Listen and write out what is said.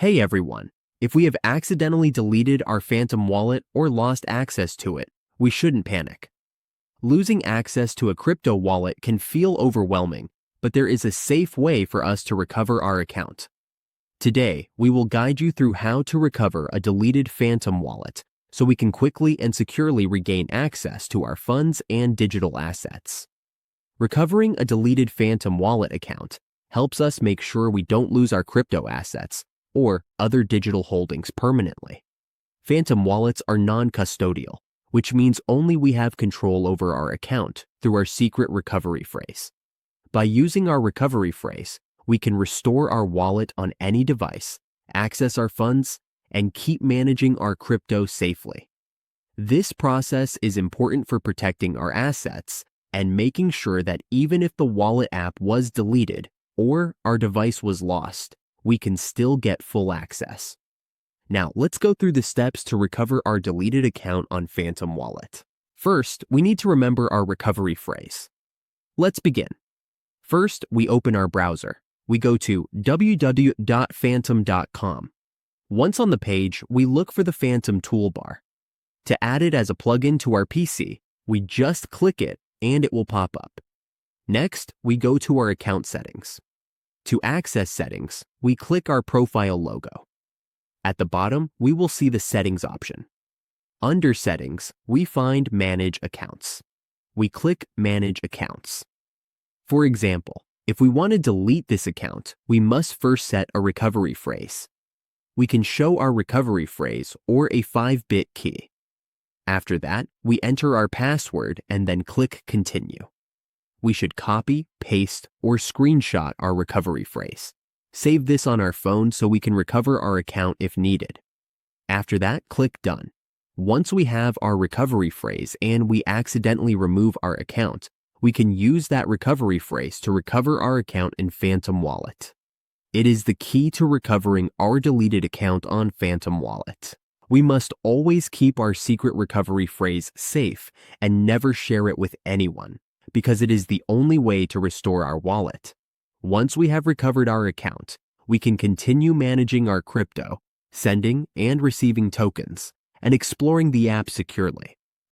Hey everyone, if we have accidentally deleted our Phantom wallet or lost access to it, we shouldn't panic. Losing access to a crypto wallet can feel overwhelming, but there is a safe way for us to recover our account. Today, we will guide you through how to recover a deleted Phantom wallet so we can quickly and securely regain access to our funds and digital assets. Recovering a deleted Phantom wallet account helps us make sure we don't lose our crypto assets or other digital holdings permanently. Phantom wallets are non-custodial, which means only we have control over our account through our secret recovery phrase. By using our recovery phrase, we can restore our wallet on any device, access our funds, and keep managing our crypto safely. This process is important for protecting our assets and making sure that even if the wallet app was deleted or our device was lost, we can still get full access. Now, let's go through the steps to recover our deleted account on Phantom Wallet. First, we need to remember our recovery phrase. Let's begin. First, we open our browser. We go to www.phantom.com. Once on the page, we look for the Phantom toolbar. To add it as a plugin to our PC, we just click it and it will pop up. Next, we go to our account settings. To access settings, we click our profile logo. At the bottom, we will see the settings option. Under settings, we find Manage Accounts. We click Manage Accounts. For example, if we want to delete this account, we must first set a recovery phrase. We can show our recovery phrase or a 5-bit key. After that, we enter our password and then click Continue. We should copy, paste, or screenshot our recovery phrase. Save this on our phone so we can recover our account if needed. After that, click Done. Once we have our recovery phrase and we accidentally remove our account, we can use that recovery phrase to recover our account in Phantom Wallet. It is the key to recovering our deleted account on Phantom Wallet. We must always keep our secret recovery phrase safe and never share it with anyone, because it is the only way to restore our wallet. Once we have recovered our account, we can continue managing our crypto, sending and receiving tokens, and exploring the app securely.